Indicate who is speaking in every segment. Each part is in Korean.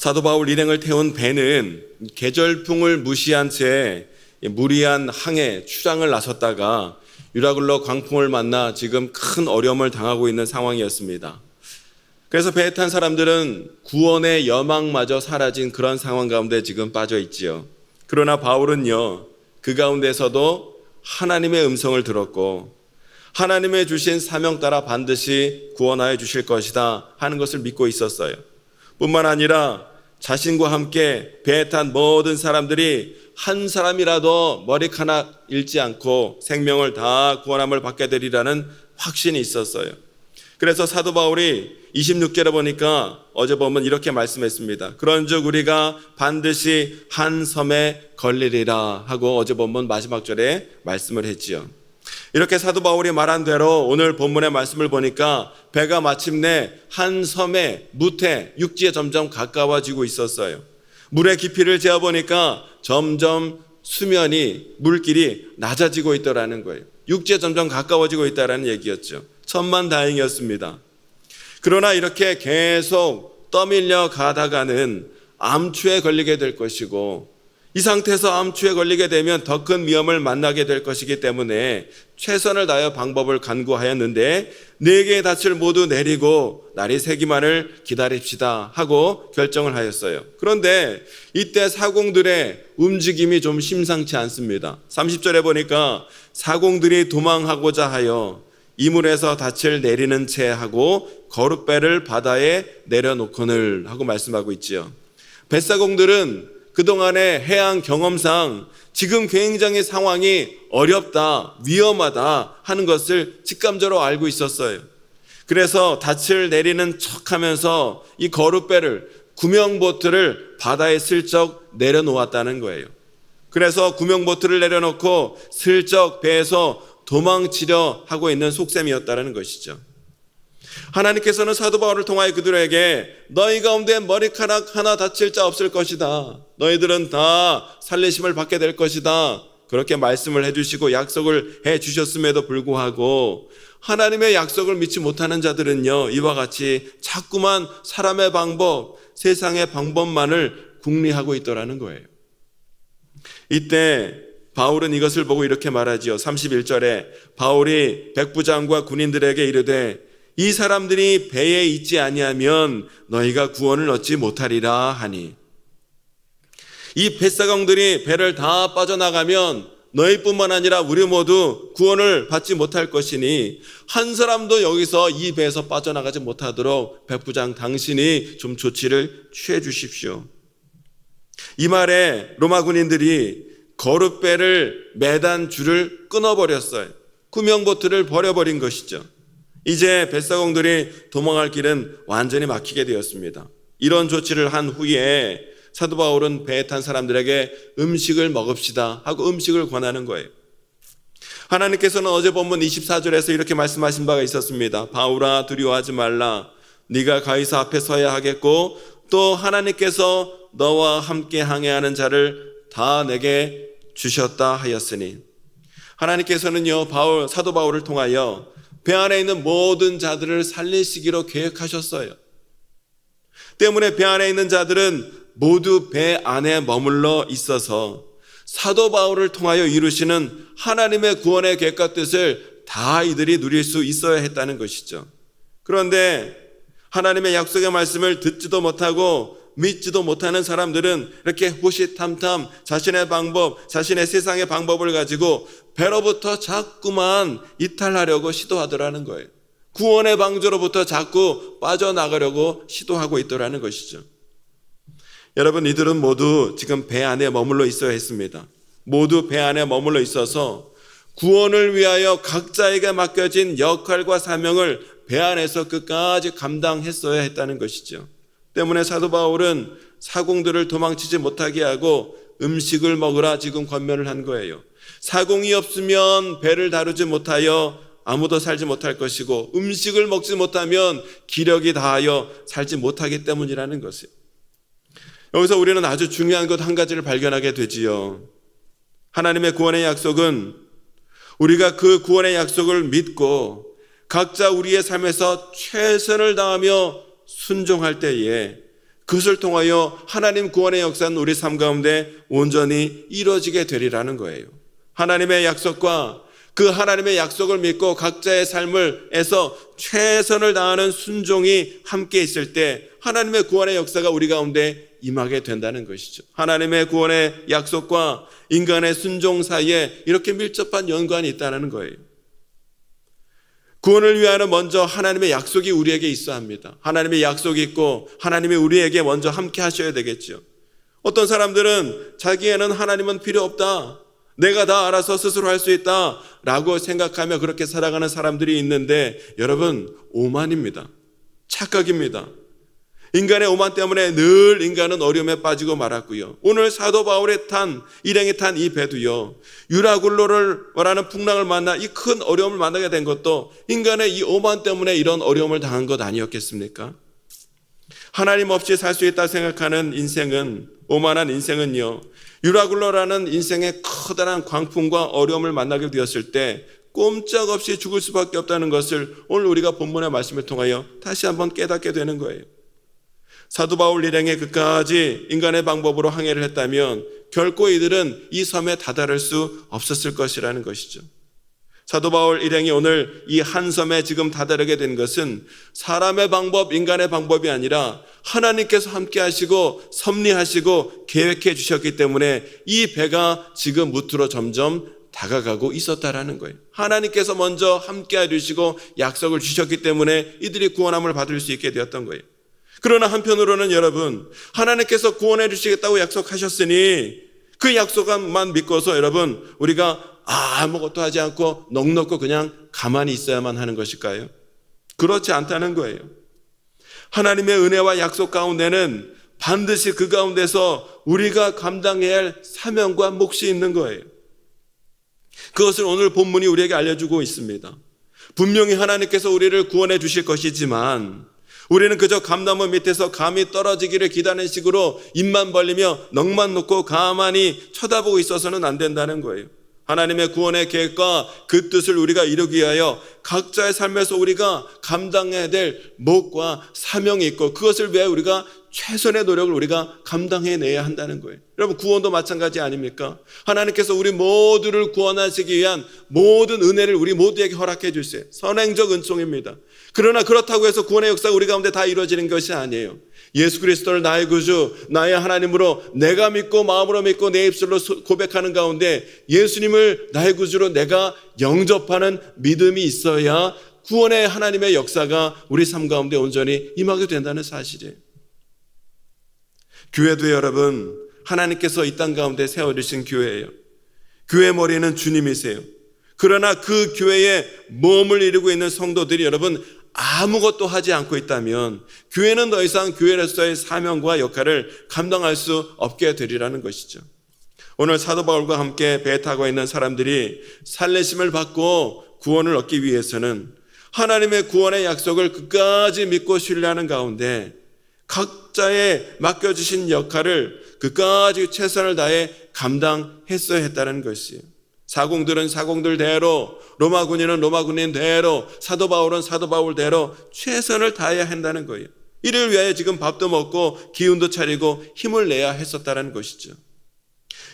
Speaker 1: 사도 바울 일행을 태운 배는 계절풍을 무시한 채 무리한 항해 출항을 나섰다가 유라굴로 광풍을 만나 지금 큰 어려움을 당하고 있는 상황이었습니다. 그래서 배에 탄 사람들은 구원의 여망마저 사라진 그런 상황 가운데 지금 빠져 있지요. 그러나 바울은요, 그 가운데서도 하나님의 음성을 들었고 하나님의 주신 사명 따라 반드시 구원하여 주실 것이다 하는 것을 믿고 있었어요. 뿐만 아니라 자신과 함께 배에 탄 모든 사람들이 한 사람이라도 머리카락 잃지 않고 생명을 다 구원함을 받게 되리라는 확신이 있었어요. 그래서 사도 바울이 26절에 보니까 어제 보면 이렇게 말씀했습니다. 그런즉 우리가 반드시 한 섬에 걸리리라 하고 어제 보면 마지막 절에 말씀을 했지요. 이렇게 사도 바울이 말한 대로 오늘 본문의 말씀을 보니까 배가 마침내 한 섬의 무태 육지에 점점 가까워지고 있었어요. 물의 깊이를 재어보니까 점점 수면이 물길이 낮아지고 있더라는 거예요. 육지에 점점 가까워지고 있다는 얘기였죠. 천만다행이었습니다. 그러나 이렇게 계속 떠밀려 가다가는 암추에 걸리게 될 것이고 이 상태에서 암추에 걸리게 되면 더 큰 위험을 만나게 될 것이기 때문에 최선을 다하여 방법을 간구하였는데 4개의 닻을 모두 내리고 날이 새기만을 기다립시다 하고 결정을 하였어요. 그런데 이때 사공들의 움직임이 좀 심상치 않습니다. 30절에 보니까 사공들이 도망하고자 하여 이물에서 닻을 내리는 채 하고 거룻배를 바다에 내려놓거늘 하고 말씀하고 있지요. 뱃사공들은 그동안의 해양 경험상 지금 굉장히 상황이 어렵다, 위험하다 하는 것을 직감적으로 알고 있었어요. 그래서 닻을 내리는 척하면서 이 거룻배를 구명보트를 바다에 슬쩍 내려놓았다는 거예요. 그래서 구명보트를 내려놓고 슬쩍 배에서 도망치려 하고 있는 속셈이었다는 것이죠. 하나님께서는 사도 바울을 통하여 그들에게 너희 가운데 머리카락 하나 다칠 자 없을 것이다. 너희들은 다 살리심을 받게 될 것이다. 그렇게 말씀을 해주시고 약속을 해주셨음에도 불구하고 하나님의 약속을 믿지 못하는 자들은요, 이와 같이 자꾸만 사람의 방법, 세상의 방법만을 궁리하고 있더라는 거예요. 이때 바울은 이것을 보고 이렇게 말하지요. 31절에 바울이 백부장과 군인들에게 이르되 이 사람들이 배에 있지 아니하면 너희가 구원을 얻지 못하리라 하니, 이 뱃사공들이 배를 다 빠져나가면 너희뿐만 아니라 우리 모두 구원을 받지 못할 것이니 한 사람도 여기서 이 배에서 빠져나가지 못하도록 백부장 당신이 좀 조치를 취해 주십시오. 이 말에 로마 군인들이 거룻배를 매단 줄을 끊어버렸어요. 구명보트를 버려버린 것이죠. 이제 뱃사공들이 도망할 길은 완전히 막히게 되었습니다. 이런 조치를 한 후에 사도 바울은 배에 탄 사람들에게 음식을 먹읍시다 하고 음식을 권하는 거예요. 하나님께서는 어제 본문 24절에서 이렇게 말씀하신 바가 있었습니다. 바울아 두려워하지 말라. 네가 가이사 앞에 서야 하겠고 또 하나님께서 너와 함께 항해하는 자를 다 내게 주셨다 하였으니, 하나님께서는요 사도 바울을 통하여 배 안에 있는 모든 자들을 살리시기로 계획하셨어요. 때문에 배 안에 있는 자들은 모두 배 안에 머물러 있어서 사도 바울을 통하여 이루시는 하나님의 구원의 계획과 뜻을 다 이들이 누릴 수 있어야 했다는 것이죠. 그런데 하나님의 약속의 말씀을 듣지도 못하고 믿지도 못하는 사람들은 이렇게 호시탐탐 자신의 방법, 자신의 세상의 방법을 가지고 배로부터 자꾸만 이탈하려고 시도하더라는 거예요. 구원의 방주로부터 자꾸 빠져나가려고 시도하고 있더라는 것이죠. 여러분, 이들은 모두 지금 배 안에 머물러 있어야 했습니다. 모두 배 안에 머물러 있어서 구원을 위하여 각자에게 맡겨진 역할과 사명을 배 안에서 끝까지 감당했어야 했다는 것이죠. 때문에 사도 바울은 사공들을 도망치지 못하게 하고 음식을 먹으라 지금 권면을 한 거예요. 사공이 없으면 배를 다루지 못하여 아무도 살지 못할 것이고 음식을 먹지 못하면 기력이 다하여 살지 못하기 때문이라는 것이에요. 여기서 우리는 아주 중요한 것 한 가지를 발견하게 되지요. 하나님의 구원의 약속은 우리가 그 구원의 약속을 믿고 각자 우리의 삶에서 최선을 다하며 순종할 때에 그것을 통하여 하나님 구원의 역사는 우리 삶 가운데 온전히 이루어지게 되리라는 거예요. 하나님의 약속과 그 하나님의 약속을 믿고 각자의 삶을에서 최선을 다하는 순종이 함께 있을 때 하나님의 구원의 역사가 우리 가운데 임하게 된다는 것이죠. 하나님의 구원의 약속과 인간의 순종 사이에 이렇게 밀접한 연관이 있다는 거예요. 구원을 위하여 먼저 하나님의 약속이 우리에게 있어야 합니다. 하나님의 약속이 있고 하나님이 우리에게 먼저 함께 하셔야 되겠죠. 어떤 사람들은 자기에는 하나님은 필요 없다, 내가 다 알아서 스스로 할 수 있다 라고 생각하며 그렇게 살아가는 사람들이 있는데, 여러분, 오만입니다. 착각입니다. 인간의 오만 때문에 늘 인간은 어려움에 빠지고 말았고요. 오늘 사도 바울의 일행이 탄 이 배도요, 유라굴로라는 풍랑을 만나 이 큰 어려움을 만나게 된 것도 인간의 이 오만 때문에 이런 어려움을 당한 것 아니었겠습니까? 하나님 없이 살 수 있다 생각하는 인생은, 오만한 인생은요, 유라굴로라는 인생의 커다란 광풍과 어려움을 만나게 되었을 때 꼼짝없이 죽을 수밖에 없다는 것을 오늘 우리가 본문의 말씀을 통하여 다시 한번 깨닫게 되는 거예요. 사도 바울 일행이 끝까지 인간의 방법으로 항해를 했다면 결코 이들은 이 섬에 다다를 수 없었을 것이라는 것이죠. 사도 바울 일행이 오늘 이 한 섬에 지금 다다르게 된 것은 사람의 방법, 인간의 방법이 아니라 하나님께서 함께 하시고 섭리하시고 계획해 주셨기 때문에 이 배가 지금 무트로 점점 다가가고 있었다라는 거예요. 하나님께서 먼저 함께 해주시고 약속을 주셨기 때문에 이들이 구원함을 받을 수 있게 되었던 거예요. 그러나 한편으로는 여러분, 하나님께서 구원해 주시겠다고 약속하셨으니 그 약속만 믿고서 여러분, 우리가 아무것도 하지 않고 넋놓고 그냥 가만히 있어야만 하는 것일까요? 그렇지 않다는 거예요. 하나님의 은혜와 약속 가운데는 반드시 그 가운데서 우리가 감당해야 할 사명과 몫이 있는 거예요. 그것을 오늘 본문이 우리에게 알려주고 있습니다. 분명히 하나님께서 우리를 구원해 주실 것이지만 우리는 그저 감나무 밑에서 감이 떨어지기를 기다리는 식으로 입만 벌리며 넋만 놓고 가만히 쳐다보고 있어서는 안 된다는 거예요. 하나님의 구원의 계획과 그 뜻을 우리가 이루기 위하여 각자의 삶에서 우리가 감당해야 될 몫과 사명이 있고 그것을 위해 우리가 최선의 노력을 우리가 감당해내야 한다는 거예요. 여러분, 구원도 마찬가지 아닙니까? 하나님께서 우리 모두를 구원하시기 위한 모든 은혜를 우리 모두에게 허락해 주세요. 선행적 은총입니다. 그러나 그렇다고 해서 구원의 역사가 우리 가운데 다 이루어지는 것이 아니에요. 예수 그리스도를 나의 구주, 나의 하나님으로 내가 믿고 마음으로 믿고 내 입술로 고백하는 가운데 예수님을 나의 구주로 내가 영접하는 믿음이 있어야 구원의 하나님의 역사가 우리 삶 가운데 온전히 임하게 된다는 사실이에요. 교회도 여러분, 하나님께서 이 땅 가운데 세워주신 교회예요. 교회 머리는 주님이세요. 그러나 그 교회에 몸을 이루고 있는 성도들이 여러분 아무것도 하지 않고 있다면 교회는 더 이상 교회로서의 사명과 역할을 감당할 수 없게 되리라는 것이죠. 오늘 사도 바울과 함께 배에 타고 있는 사람들이 살리심을 받고 구원을 얻기 위해서는 하나님의 구원의 약속을 끝까지 믿고 신뢰하는 가운데 각자의 맡겨주신 역할을 끝까지 최선을 다해 감당했어야 했다는 것이에요. 사공들은 사공들대로, 로마 군인은 로마 군인대로, 사도 바울은 사도 바울대로 최선을 다해야 한다는 거예요. 이를 위하여 지금 밥도 먹고 기운도 차리고 힘을 내야 했었다는 것이죠.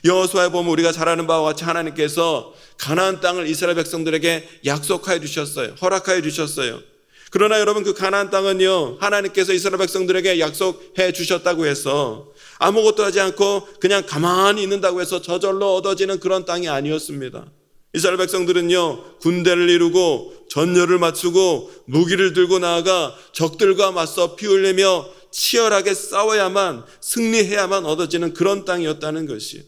Speaker 1: 여호수아에 보면 우리가 잘 아는 바와 같이 하나님께서 가나안 땅을 이스라엘 백성들에게 약속하여 주셨어요. 허락하여 주셨어요. 그러나 여러분, 그 가나안 땅은요, 하나님께서 이스라엘 백성들에게 약속해 주셨다고 해서 아무것도 하지 않고 그냥 가만히 있는다고 해서 저절로 얻어지는 그런 땅이 아니었습니다. 이스라엘 백성들은요, 군대를 이루고 전열을 맞추고 무기를 들고 나아가 적들과 맞서 피 흘리며 치열하게 싸워야만, 승리해야만 얻어지는 그런 땅이었다는 것이에요.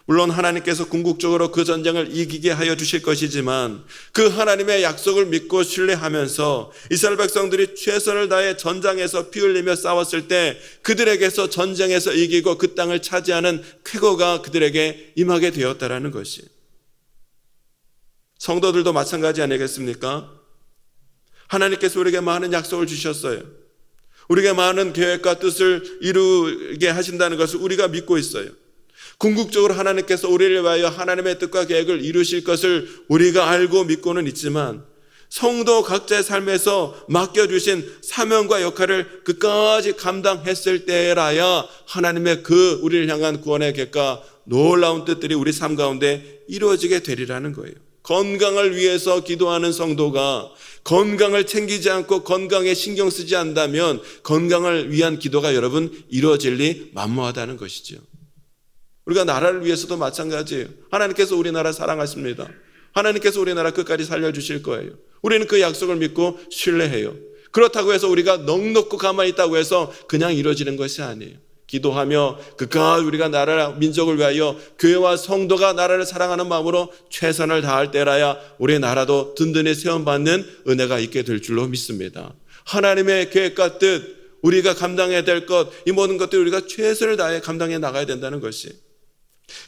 Speaker 1: 물론 하나님께서 궁극적으로 그 전쟁을 이기게 하여 주실 것이지만 그 하나님의 약속을 믿고 신뢰하면서 이스라엘 백성들이 최선을 다해 전장에서 피 흘리며 싸웠을 때 그들에게서 전쟁에서 이기고 그 땅을 차지하는 쾌거가 그들에게 임하게 되었다라는 것이에요. 성도들도 마찬가지 아니겠습니까? 하나님께서 우리에게 많은 약속을 주셨어요. 우리에게 많은 계획과 뜻을 이루게 하신다는 것을 우리가 믿고 있어요. 궁극적으로 하나님께서 우리를 위하여 하나님의 뜻과 계획을 이루실 것을 우리가 알고 믿고는 있지만 성도 각자의 삶에서 맡겨주신 사명과 역할을 끝까지 감당했을 때라야 하나님의 그 우리를 향한 구원의 계획과 놀라운 뜻들이 우리 삶 가운데 이루어지게 되리라는 거예요. 건강을 위해서 기도하는 성도가 건강을 챙기지 않고 건강에 신경 쓰지 않다면 건강을 위한 기도가 여러분 이루어질 리 만무하다는 것이죠. 우리가 나라를 위해서도 마찬가지예요. 하나님께서 우리나라 사랑하십니다. 하나님께서 우리나라 끝까지 살려주실 거예요. 우리는 그 약속을 믿고 신뢰해요. 그렇다고 해서 우리가 넉넉고 가만히 있다고 해서 그냥 이루어지는 것이 아니에요. 기도하며 끝까지 우리가 나라 민족을 위하여 교회와 성도가 나라를 사랑하는 마음으로 최선을 다할 때라야 우리의 나라도 든든히 세움받는 은혜가 있게 될 줄로 믿습니다. 하나님의 계획과 뜻, 우리가 감당해야 될 것, 이 모든 것들을 우리가 최선을 다해 감당해 나가야 된다는 것이.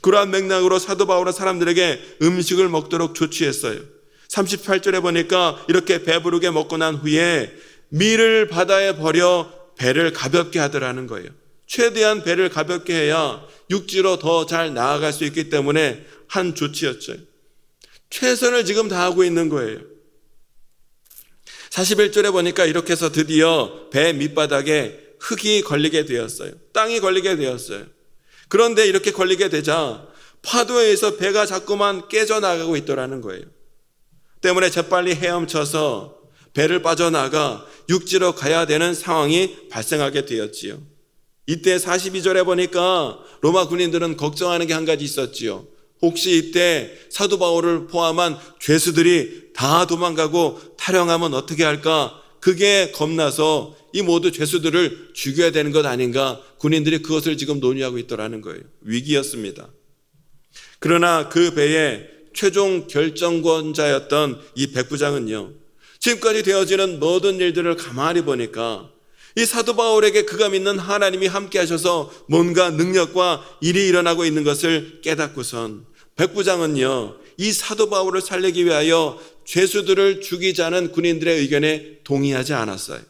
Speaker 1: 그러한 맥락으로 사도 바울은 사람들에게 음식을 먹도록 조치했어요. 38절에 보니까 이렇게 배부르게 먹고 난 후에 밀을 바다에 버려 배를 가볍게 하더라는 거예요. 최대한 배를 가볍게 해야 육지로 더 잘 나아갈 수 있기 때문에 한 조치였죠. 최선을 지금 다하고 있는 거예요. 41절에 보니까 이렇게 해서 드디어 배 밑바닥에 흙이 걸리게 되었어요. 땅이 걸리게 되었어요. 그런데 이렇게 걸리게 되자 파도에 의해서 배가 자꾸만 깨져나가고 있더라는 거예요. 때문에 재빨리 헤엄쳐서 배를 빠져나가 육지로 가야 되는 상황이 발생하게 되었지요. 이때 42절에 보니까 로마 군인들은 걱정하는 게 한 가지 있었지요. 혹시 이때 사도 바울을 포함한 죄수들이 다 도망가고 탈영하면 어떻게 할까? 그게 겁나서 이 모두 죄수들을 죽여야 되는 것 아닌가? 군인들이 그것을 지금 논의하고 있더라는 거예요. 위기였습니다. 그러나 그 배의 최종 결정권자였던 이 백부장은요, 지금까지 되어지는 모든 일들을 가만히 보니까 이 사도 바울에게 그가 믿는 하나님이 함께 하셔서 뭔가 능력과 일이 일어나고 있는 것을 깨닫고선 백부장은요, 이 사도 바울을 살리기 위하여 죄수들을 죽이자는 군인들의 의견에 동의하지 않았어요.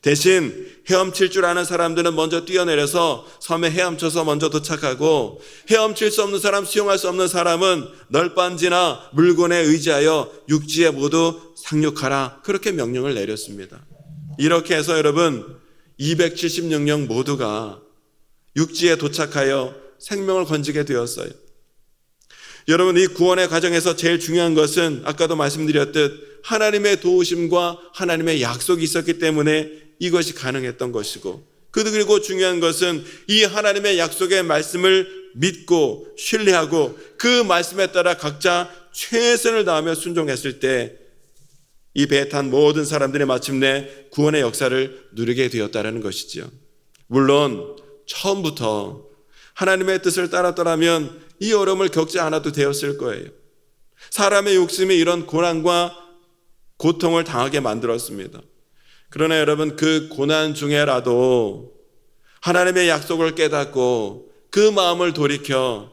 Speaker 1: 대신 헤엄칠 줄 아는 사람들은 먼저 뛰어내려서 섬에 헤엄쳐서 먼저 도착하고, 헤엄칠 수 없는 사람, 수용할 수 없는 사람은 널빤지나 물건에 의지하여 육지에 모두 상륙하라, 그렇게 명령을 내렸습니다. 이렇게 해서 여러분 276명 모두가 육지에 도착하여 생명을 건지게 되었어요. 여러분, 이 구원의 과정에서 제일 중요한 것은 아까도 말씀드렸듯 하나님의 도우심과 하나님의 약속이 있었기 때문에 이것이 가능했던 것이고, 그리고 중요한 것은 이 하나님의 약속의 말씀을 믿고 신뢰하고 그 말씀에 따라 각자 최선을 다하며 순종했을 때 이 배에 탄 모든 사람들이 마침내 구원의 역사를 누리게 되었다는 것이죠. 물론 처음부터 하나님의 뜻을 따랐더라면 이 어려움을 겪지 않아도 되었을 거예요. 사람의 욕심이 이런 고난과 고통을 당하게 만들었습니다. 그러나 여러분, 그 고난 중에라도 하나님의 약속을 깨닫고 그 마음을 돌이켜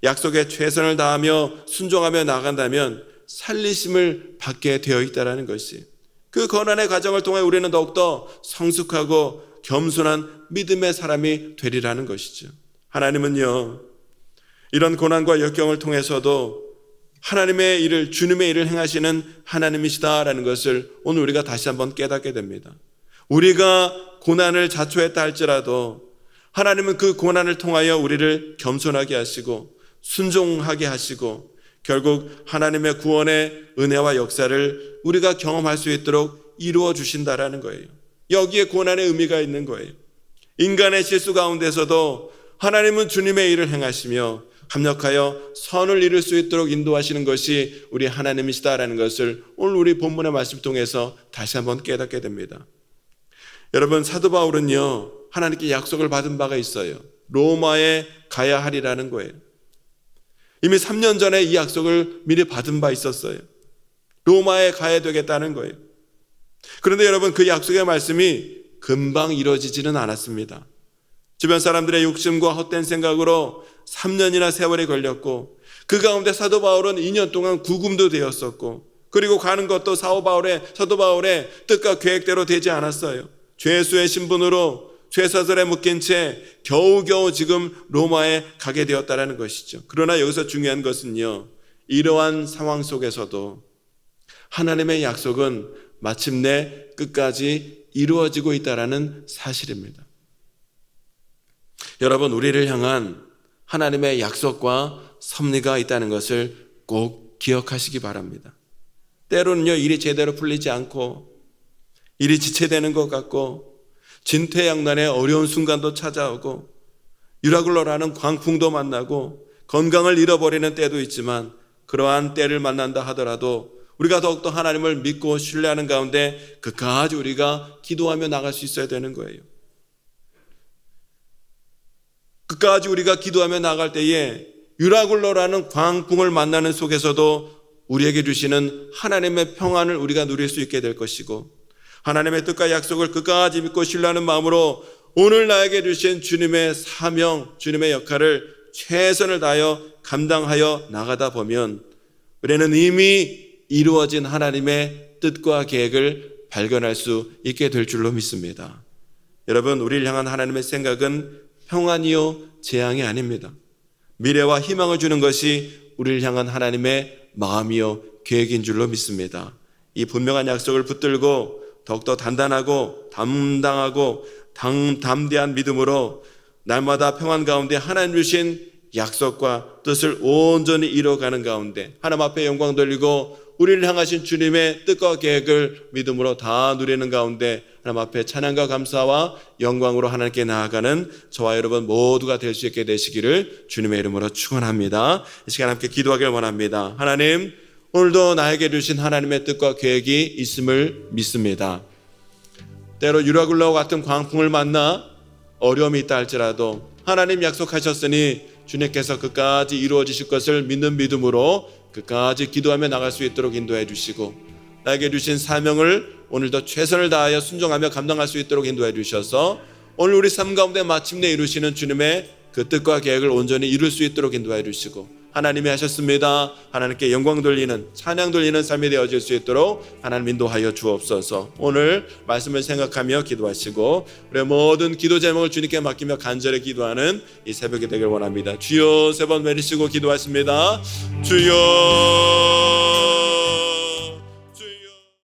Speaker 1: 약속에 최선을 다하며 순종하며 나간다면 살리심을 받게 되어 있다는 것이, 그 고난의 과정을 통해 우리는 더욱더 성숙하고 겸손한 믿음의 사람이 되리라는 것이죠. 하나님은요, 이런 고난과 역경을 통해서도 하나님의 일을, 주님의 일을 행하시는 하나님이시다라는 것을 오늘 우리가 다시 한번 깨닫게 됩니다. 우리가 고난을 자초했다 할지라도 하나님은 그 고난을 통하여 우리를 겸손하게 하시고 순종하게 하시고 결국 하나님의 구원의 은혜와 역사를 우리가 경험할 수 있도록 이루어 주신다라는 거예요. 여기에 고난의 의미가 있는 거예요. 인간의 실수 가운데서도 하나님은 주님의 일을 행하시며 합력하여 선을 이룰 수 있도록 인도하시는 것이 우리 하나님이시다라는 것을 오늘 우리 본문의 말씀 통해서 다시 한번 깨닫게 됩니다. 여러분, 사도 바울은요, 하나님께 약속을 받은 바가 있어요. 로마에 가야 하리라는 거예요. 이미 3년 전에 이 약속을 미리 받은 바 있었어요. 로마에 가야 되겠다는 거예요. 그런데 여러분, 그 약속의 말씀이 금방 이루어지지는 않았습니다. 주변 사람들의 욕심과 헛된 생각으로 3년이나 세월이 걸렸고, 그 가운데 사도 바울은 2년 동안 구금도 되었었고, 그리고 가는 것도 사도 바울의 뜻과 계획대로 되지 않았어요. 죄수의 신분으로 죄사슬에 묶인 채 겨우겨우 지금 로마에 가게 되었다는 것이죠. 그러나 여기서 중요한 것은요, 이러한 상황 속에서도 하나님의 약속은 마침내 끝까지 이루어지고 있다는 사실입니다. 여러분, 우리를 향한 하나님의 약속과 섭리가 있다는 것을 꼭 기억하시기 바랍니다. 때로는요, 일이 제대로 풀리지 않고 일이 지체되는 것 같고 진퇴양난의 어려운 순간도 찾아오고 유라굴로라는 광풍도 만나고 건강을 잃어버리는 때도 있지만, 그러한 때를 만난다 하더라도 우리가 더욱더 하나님을 믿고 신뢰하는 가운데 끝까지 우리가 기도하며 나갈 수 있어야 되는 거예요. 끝까지 우리가 기도하며 나갈 때에 유라굴로라는 광풍을 만나는 속에서도 우리에게 주시는 하나님의 평안을 우리가 누릴 수 있게 될 것이고, 하나님의 뜻과 약속을 끝까지 믿고 신뢰하는 마음으로 오늘 나에게 주신 주님의 사명, 주님의 역할을 최선을 다하여 감당하여 나가다 보면 우리는 이미 이루어진 하나님의 뜻과 계획을 발견할 수 있게 될 줄로 믿습니다. 여러분, 우리를 향한 하나님의 생각은 평안이요 재앙이 아닙니다. 미래와 희망을 주는 것이 우리를 향한 하나님의 마음이요 계획인 줄로 믿습니다. 이 분명한 약속을 붙들고 더욱더 단단하고 담당하고 담대한 믿음으로 날마다 평안 가운데 하나님 주신 약속과 뜻을 온전히 이뤄가는 가운데 하나님 앞에 영광 돌리고 우리를 향하신 주님의 뜻과 계획을 믿음으로 다 누리는 가운데 하나님 앞에 찬양과 감사와 영광으로 하나님께 나아가는 저와 여러분 모두가 될 수 있게 되시기를 주님의 이름으로 축원합니다. 이 시간 함께 기도하길 원합니다. 하나님, 오늘도 나에게 주신 하나님의 뜻과 계획이 있음을 믿습니다. 때로 유라굴로와 같은 광풍을 만나 어려움이 있다 할지라도 하나님 약속하셨으니 주님께서 끝까지 이루어지실 것을 믿는 믿음으로 끝까지 기도하며 나갈 수 있도록 인도해 주시고, 나에게 주신 사명을 오늘도 최선을 다하여 순종하며 감당할 수 있도록 인도해 주셔서 오늘 우리 삶 가운데 마침내 이루시는 주님의 그 뜻과 계획을 온전히 이룰 수 있도록 인도해 주시고, 하나님이 하셨습니다. 하나님께 영광 돌리는, 찬양 돌리는 삶이 되어질 수 있도록 하나님 인도하여 주옵소서. 오늘 말씀을 생각하며 기도하시고 우리의 모든 기도 제목을 주님께 맡기며 간절히 기도하는 이 새벽이 되길 원합니다. 주여, 세 번 외치시고 기도하십니다. 주여.